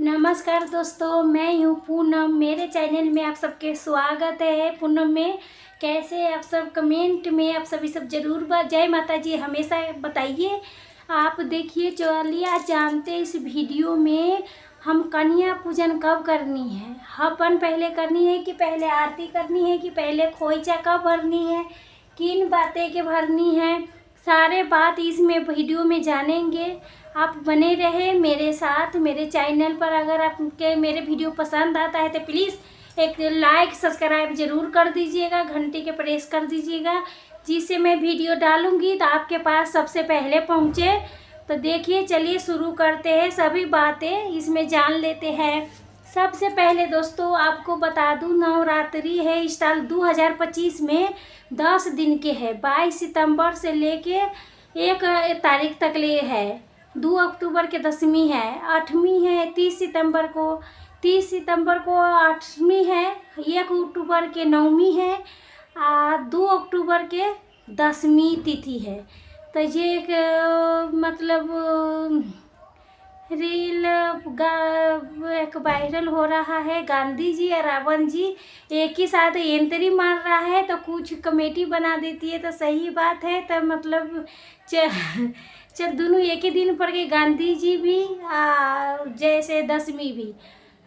नमस्कार दोस्तों, मैं हूँ पूनम। मेरे चैनल में आप सबके स्वागत है। पूनम में कैसे आप सब कमेंट में आप सभी सब जरूर जय माता जी हमेशा बताइए। आप देखिए, चलिए आज जानते हैं इस वीडियो में हम कन्या पूजन कब करनी है। हवन पहले करनी है कि पहले आरती करनी है कि पहले खोइचा कब भरनी है, किन बातें के भरनी है, सारे बात इसमें वीडियो में जानेंगे। आप बने रहे मेरे साथ मेरे चैनल पर। अगर आपके मेरे वीडियो पसंद आता है तो प्लीज़ एक लाइक सब्सक्राइब ज़रूर कर दीजिएगा, घंटी के प्रेस कर दीजिएगा, जिससे मैं वीडियो डालूंगी तो आपके पास सबसे पहले पहुंचे। तो देखिए, चलिए शुरू करते हैं, सभी बातें इसमें जान लेते हैं। सबसे पहले दोस्तों आपको बता दूं, नवरात्रि है इस साल 2025 में 10 दिन के है। 22 सितंबर से लेके 1 तारीख तक ले है। 2 अक्टूबर के 10वीं है, 8वीं है 30 सितंबर को, 30 सितंबर को 8वीं है, 1 अक्टूबर के 9वीं है, 2 अक्टूबर के 10वीं तिथि है। तो ये एक मतलब रील एक वायरल हो रहा है। गांधी जी और रावण जी एक ही साथ एंट्री मार रहा है तो कुछ कमेटी बना देती है तो सही बात है। तो मतलब चल दोनों एक ही दिन पर के, गांधी जी भी जैसे 10वीं भी।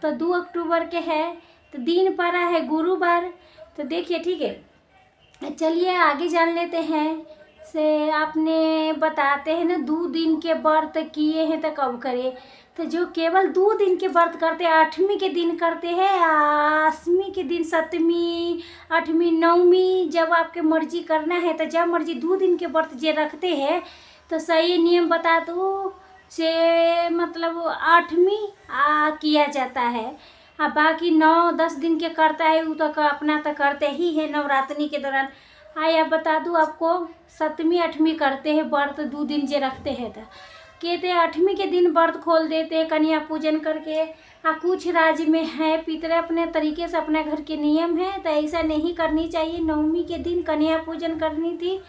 तो 2 अक्टूबर के है तो दिन पड़ा है गुरुवार। तो देखिए, ठीक है, चलिए आगे जान लेते हैं। से आपने बताते हैं ना 2 दिन के व्रत किए हैं तो कब करें। तो जो केवल 2 दिन के व्रत करते हैं, 8वीं के दिन करते हैं, 8वीं के दिन, 7वीं 8वीं 9वीं, जब आपके मर्जी करना है तो जब मर्जी 2 दिन के व्रत जे रखते हैं तो सही नियम बता दो से मतलब 8वीं किया जाता है। बाकी 9-10 दिन के करता है वो तो अपना तो करते ही है नवरात्रि के दौरान। या बता दूँ आपको, 7वीं 8वीं करते हैं व्रत, 2 दिन जे रखते हैं तो कहते हैं 8वीं के दिन व्रत खोल देते हैं कन्या पूजन करके। कुछ राज्य में है पितरे अपने तरीके से, अपने घर के नियम है तो ऐसा नहीं करनी चाहिए। 9वीं के दिन कन्या पूजन करनी थी।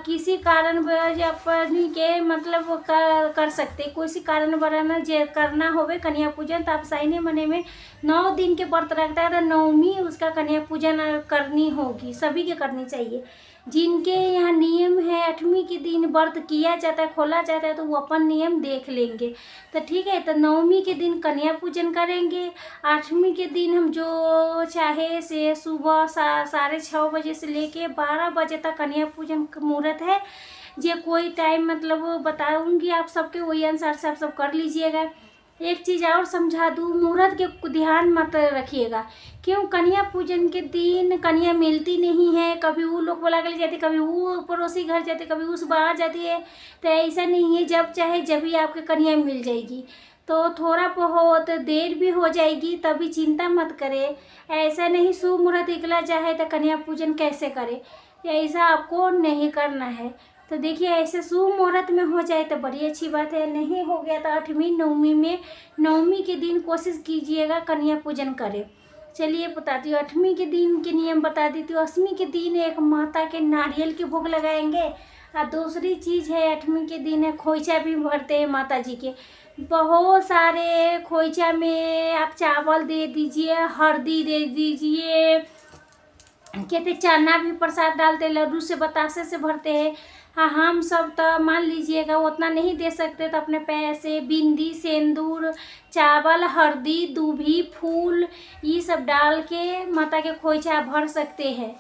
किसी कारण अपनी के मतलब कर सकते, किसी कारण वरना जे करना होवे कन्या पूजन तो आप सही मने में 9 दिन के व्रत रखता है तो 9वीं उसका कन्या पूजन करनी होगी, सभी के करनी चाहिए। जिनके यहाँ नियम है 8वीं के दिन व्रत किया जाता है, खोला जाता है, तो वो अपन नियम देख लेंगे। तो ठीक है, तो 9वीं के दिन कन्या पूजन करेंगे। 8वीं के दिन हम जो चाहे से सुबह 6:30 बजे से लेके 12 बजे तक कन्या पूजन का मुहूर्त है। ये कोई टाइम मतलब बताऊंगी आप सबके, वही अनुसार से आप सब कर लीजिएगा। एक चीज़ और समझा दूँ, मुहूर्त के ध्यान मत रखिएगा। क्यों, कन्या पूजन के दिन कन्या मिलती नहीं है, कभी वो लोग बोला के ले जाती, कभी वो पड़ोसी घर जाते, कभी उस बाहर जाती है। तो ऐसा नहीं है, जब चाहे जब ही आपके कन्या मिल जाएगी। तो थोड़ा बहुत देर भी हो जाएगी तभी चिंता मत करें। ऐसा नहीं शुभ मुहूर्त निकला चाहे तो कन्या पूजन कैसे करें, ऐसा आपको नहीं करना है। तो देखिए, ऐसे शुभ मुहूर्त में हो जाए तो बड़ी अच्छी बात है, नहीं हो गया तो 8वीं 9वीं में 9वीं के दिन कोशिश कीजिएगा कन्या पूजन करें। चलिए बताती हूँ, 8वीं के दिन के नियम बता देती हूँ। 8वीं के दिन एक माता के नारियल के भोग लगाएंगे। और दूसरी चीज़ है, 8वीं के दिन है खोइचा भी भरते हैं माता जी के। बहुत सारे खोइचा में आप चावल दे दीजिए, हल्दी दे दीजिए, कहते चना भी प्रसाद डालते, लड्डू से बतासे से भरते हैं। हम सब तो मान लीजिएगा उतना नहीं दे सकते तो अपने पैसे, बिंदी, सिंदूर, चावल, हल्दी, दूभी, फूल, ये सब डाल के माता के खोइचा भर सकते हैं।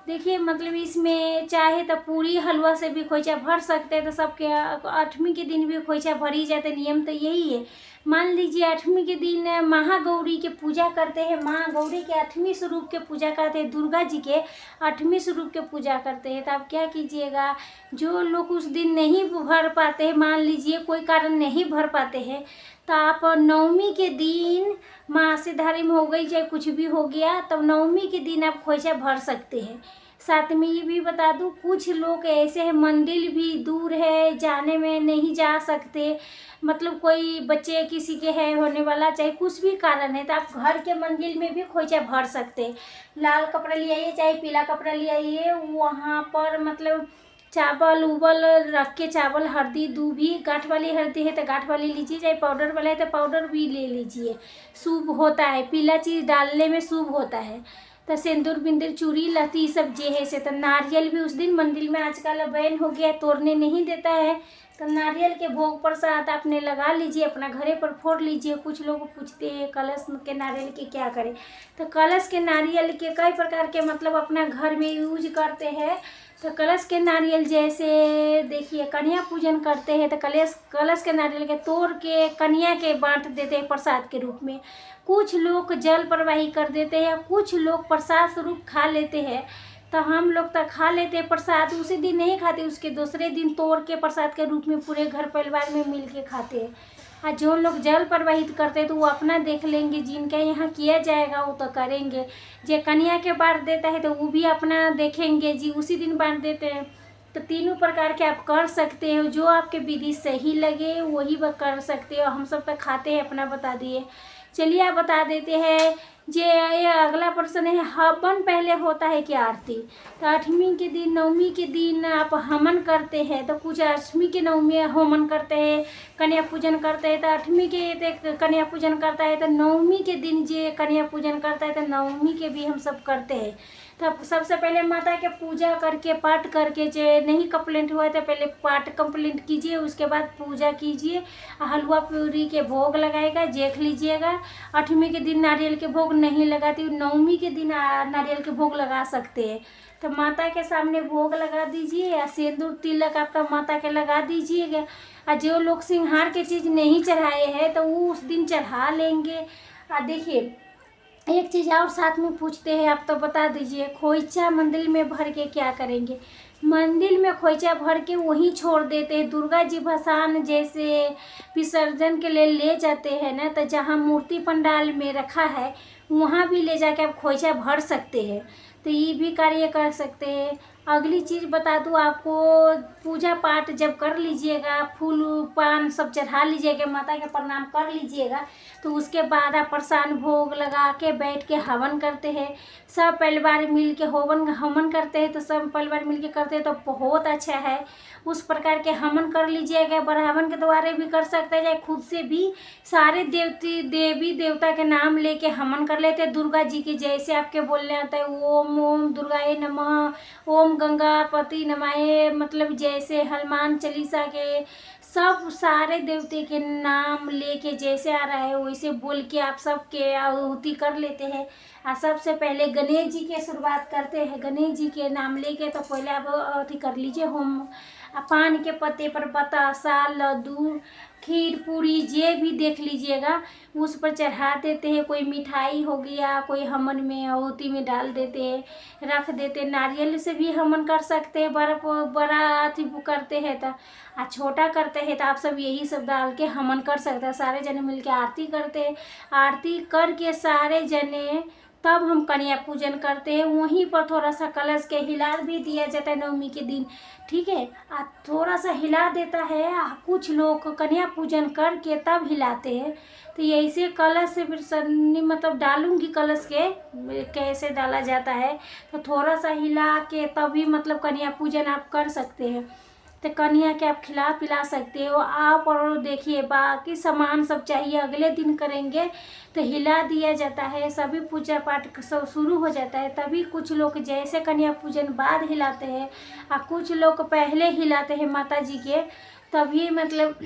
देखिए, मतलब इसमें चाहे तो पूरी हलवा से भी खोइचा भर सकते हैं। तो सबके 8वीं के दिन भी खोइचा भरी जाते, नियम तो यही है। मान लीजिए 8वीं के दिन महागौरी के पूजा करते हैं, महागौरी के 8वीं स्वरूप के पूजा करते हैं, दुर्गा जी के 8वीं स्वरूप के पूजा करते हैं। तो आप क्या कीजिएगा, जो लोग उस दिन नहीं भर पाते हैं, मान लीजिए कोई कारण नहीं भर पाते हैं, तो आप 9वीं के दिन मासिकधारी में हो गई चाहे कुछ भी हो गया, तब 9वीं के दिन आप खोइचा भर सकते हैं। साथ में ये भी बता दूं, कुछ लोग ऐसे हैं मंदिर भी दूर है, जाने में नहीं जा सकते, मतलब कोई बच्चे किसी के है होने वाला, चाहे कुछ भी कारण है, तो आप घर के मंदिर में भी खोइचा भर सकते हैं। लाल कपड़ा ले आइए चाहे पीला कपड़ा ले आइए, वहाँ पर मतलब चावल उबल रख के, चावल हल्दी दूध भी, गांठ वाली हल्दी है तो गांठ वाली लीजिए, चाहे पाउडर वाला है तो पाउडर भी ले लीजिए। शुभ होता है, पीला चीज़ डालने में शुभ होता है। तो सिंदूर बिंदूर चूड़ी लहती सब जे है से। तो नारियल भी उस दिन मंदिर में आजकल बैन हो गया, तोड़ने नहीं देता है। तो नारियल के भोग प्रसाद आपने लगा लीजिए, अपना घरे पर फोड़ लीजिए। कुछ लोग पूछते हैं कलश के नारियल के क्या करें, तो कलश के नारियल के कई प्रकार के मतलब अपना घर में यूज करते हैं। तो कलश के नारियल जैसे देखिए कन्या पूजन करते हैं तो कलश के नारियल के तोड़ के कन्या के बांट देते हैं प्रसाद के रूप में। कुछ लोग जल प्रवाही कर देते हैं, कुछ लोग प्रसाद स्वरूप खा लेते हैं। तो हम लोग तो खा लेते हैं प्रसाद, उसी दिन नहीं खाते, उसके दूसरे दिन तोड़ के प्रसाद के रूप में पूरे घर परिवार में मिल के खाते हैं। और जो लोग जल प्रवाहित करते हैं तो वो अपना देख लेंगे, जिनके यहाँ किया जाएगा वो तो करेंगे। जो कन्या के बांट देता है तो वो भी अपना देखेंगे जी, उसी दिन बांट देते हैं। तो तीनों प्रकार के आप कर सकते हो, जो आपके विधि सही लगे वही कर सकते हो। हम सब तो खाते हैं, अपना बता दिए। चलिए आप बता देते हैं। ये अगला प्रश्न है, हवन पहले होता है कि आरती? तो 8वीं के दिन, 9वीं के दिन आप हवन करते हैं, तो कुछ 8वीं के 9वीं हवन करते हैं, कन्या पूजन करते हैं। तो 8वीं के कन्या पूजन करता है, तो 9वीं के दिन जो कन्या पूजन करता है तो 9वीं के भी हम सब करते हैं। तो सबसे पहले माता के पूजा करके, पाठ करके, जो नहीं कंप्लीट हुआ है तो पहले पाठ कंप्लीट कीजिए, उसके बाद पूजा कीजिए। हलवा पूरी के भोग लगाएगा, देख लीजिएगा। 8वीं के दिन नारियल के भोग नहीं लगाती, 9वीं के दिन नारियल के भोग लगा सकते हैं। तो माता के सामने भोग लगा दीजिए, या सिंदूर तिलक आपका माता के लगा दीजिएगा। और जो लोग सिंगार के चीज़ नहीं चढ़ाए हैं तो वो उस दिन चढ़ा लेंगे। और देखिए एक चीज़ और साथ में पूछते हैं, आप तो बता दीजिए, खोइचा मंदिर में भर के क्या करेंगे? मंदिर में खोइचा भर के वहीं छोड़ देते हैं। दुर्गा जी भसान जैसे विसर्जन के लिए ले जाते हैं ना, तो जहाँ मूर्ति पंडाल में रखा है वहाँ भी ले जाके आप खोइचा भर सकते हैं। तो ये भी कार्य कर सकते हैं। अगली चीज़ बता दूँ आपको, पूजा पाठ जब कर लीजिएगा, फूल पान सब चढ़ा लीजिएगा, माता के प्रणाम कर लीजिएगा, तो उसके बाद आप प्रसाद भोग लगा के बैठ के हवन करते हैं। सब परिवार मिल के हवन करते हैं, तो सब परिवार मिल के करते हैं तो बहुत अच्छा है। उस प्रकार के हवन कर लीजिएगा। ब्राह्मण के द्वारा भी कर सकते हैं, चाहे खुद से भी सारे देवी देवता के नाम लेके हवन कर लेते हैं। दुर्गा जी के जैसे आपके बोलने आता है, ओम ओम दुर्गाए नमः, ओम गंगापति नमः, मतलब जैसे हनुमान चालीसा के सब सारे देवते के नाम लेके जैसे आ रहा है वैसे बोल के आप सबके आहुति कर लेते हैं। और सबसे पहले गणेश जी के शुरुआत करते हैं। गणेश जी के नाम लेके तो पहले आप आहुति कर लीजिए। होम पान के पत्ते पर बतासा, लड्डू, खीर पूरी ये भी देख लीजिएगा उस पर चढ़ा देते हैं। कोई मिठाई हो गया, कोई हवन में आहुति में डाल देते हैं, रख देते। नारियल से भी हवन कर सकते हैं, बड़ा अथी करते हैं तो, और छोटा करते हैं तो आप सब यही सब डाल के हवन कर सकते हैं। सारे जने मिल के आरती करते हैं। आरती करके सारे जने तब हम कन्या पूजन करते हैं। वहीं पर थोड़ा सा कलश के हिला भी दिया जाता है 9वीं के दिन, ठीक है। थोड़ा सा हिला देता है। कुछ लोग कन्या पूजन करके तब हिलाते हैं। तो ऐसे कलश से फिर मतलब डालूंगी कलश के कैसे डाला जाता है, तो थोड़ा सा हिला के तभी मतलब कन्या पूजन आप कर सकते हैं। तो कन्या के आप खिला पिला सकते हो आप। और देखिए बाकी सामान सब चाहिए अगले दिन करेंगे, तो हिला दिया जाता है। सभी पूजा पाठ सब शुरू हो जाता है। तभी कुछ लोग जैसे कन्या पूजन बाद हिलाते हैं और कुछ लोग पहले हिलाते हैं माता जी के, तभी मतलब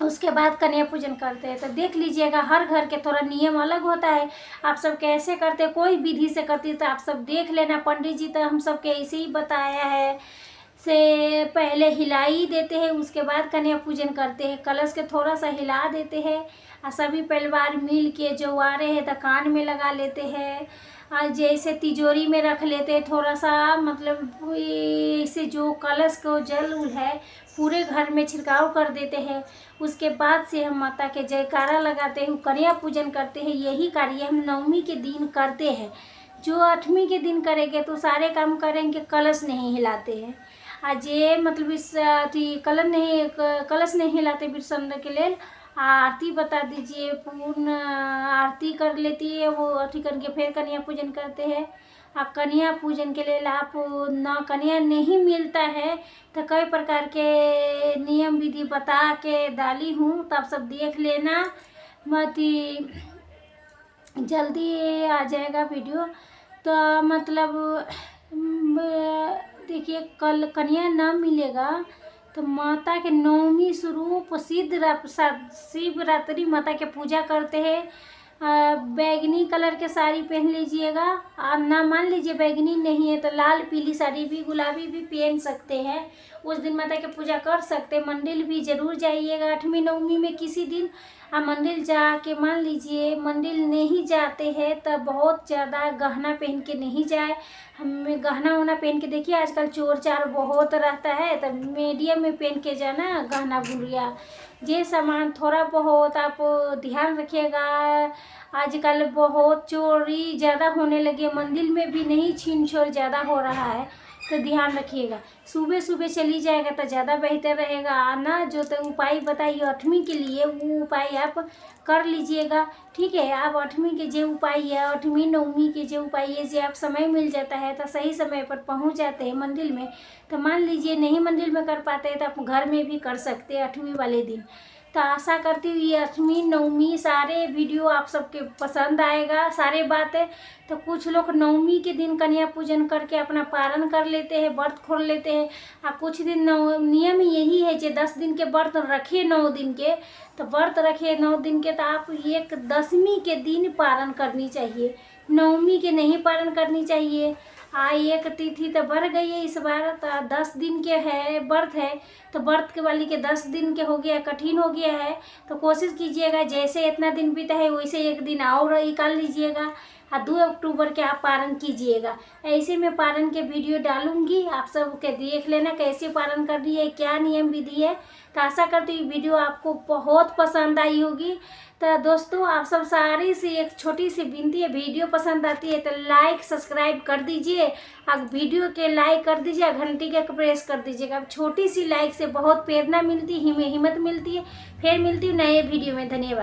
उसके बाद कन्या पूजन करते हैं। तो देख लीजिएगा हर घर के थोड़ा नियम अलग होता है। आप सब कैसे करते हैं, कोई विधि से करती है तो आप सब देख लेना। पंडित जी तो हम सबके ऐसे ही बताया है, से पहले हिला ही देते हैं, उसके बाद कन्या पूजन करते हैं। कलश के थोड़ा सा हिला देते हैं और सभी परिवार मिल के जो आ रहे हैं तो कान में लगा लेते हैं और जैसे तिजोरी में रख लेते हैं थोड़ा सा, मतलब इसे जो कलश को जल उल है पूरे घर में छिड़काव कर देते हैं। उसके बाद से हम माता के जयकारा लगाते हैं, कन्या पूजन करते हैं। यही कार्य हम 9वीं के दिन करते हैं। जो 8वीं के दिन करेंगे तो सारे काम करेंगे, कलश नहीं हिलाते हैं। आज ये मतलब इस कलश नहीं हिलाते विसर्जन के लिए। आरती बता दीजिए, पूर्ण आरती कर लेती है वो, अथी करके फिर कन्या पूजन करते हैं। कन्या पूजन के लिए आप ना कन्या नहीं मिलता है तो कई प्रकार के नियम विधि बता के डाली हूँ, तो आप सब देख लेना मत ही, जल्दी आ जाएगा वीडियो। तो मतलब देखिए कल कन्या न मिलेगा तो माता के नवमी स्वरूप शिवरात्रि माता के पूजा करते हैं। बैगनी कलर के साड़ी पहन लीजिएगा, और ना मान लीजिए बैगनी नहीं है तो लाल पीली साड़ी भी गुलाबी भी पहन सकते हैं। उस दिन माता की पूजा कर सकते हैं। मंदिर भी ज़रूर जाइएगा 8वीं 9वीं में किसी दिन। आप मंदिर जाके मान लीजिए, मंदिर नहीं जाते हैं तो बहुत ज़्यादा गहना पहन के नहीं जाए। हमें गहना वहना पहन के देखिए, आजकल चोर चार बहुत रहता है, तो मीडियम में पहन के जाना गहना गुड़िया। ये सामान थोड़ा बहुत आप ध्यान रखिएगा। आजकल बहुत चोरी ज़्यादा होने लगी, मंदिर में भी नहीं, छीन छोर ज़्यादा हो रहा है, तो ध्यान रखिएगा। सुबह सुबह चली जाएगा तो ज़्यादा बेहतर रहेगा। आना जो तो उपाय बताइए 8वीं के लिए, वो उपाय आप कर लीजिएगा, ठीक है। आप 8वीं के जो उपाय है, 8वीं 9वीं के जो उपाय है, जो आप समय मिल जाता है तो सही समय पर पहुंच जाते हैं मंदिर में। तो मान लीजिए नहीं मंदिर में कर पाते हैं तो आप घर में भी कर सकते हैं 8वीं वाले दिन। तो आशा करती हूँ ये 8वीं 9वीं सारे वीडियो आप सबके पसंद आएगा, सारे बातें। तो कुछ लोग 9वीं के दिन कन्या पूजन करके अपना पारण कर लेते हैं, व्रत खोल लेते हैं। और कुछ दिन नियम यही है जो 10 दिन के व्रत रखे, 9 दिन के, तो व्रत रखे 9 दिन के, तो आप एक 10वीं के दिन पारण करनी चाहिए, 9वीं के नहीं पारण करनी चाहिए। एक तिथि तो बढ़ गई है इस बार, तो 10 दिन के है व्रत है, तो व्रत के वाली के 10 दिन के हो गया, कठिन हो गया है। तो कोशिश कीजिएगा जैसे इतना दिन बीता है वैसे एक दिन और निकाल लीजिएगा, और 2 अक्टूबर के आप पारण कीजिएगा। ऐसे में पारण के वीडियो डालूंगी, आप सब के देख लेना कैसे पारण करनी है, क्या नियम विधि है। तो आशा करती हूँ वीडियो आपको बहुत पसंद आई होगी। तो दोस्तों आप सब सारी सी एक छोटी सी विनती है, वीडियो पसंद आती है तो लाइक सब्सक्राइब कर दीजिए, अब वीडियो के लाइक कर दीजिए, घंटी का प्रेस कर दीजिएगा। अब छोटी सी लाइक से बहुत प्रेरणा मिलती है, हिम्मत मिलती है। फिर मिलती हूँ नए वीडियो में। धन्यवाद।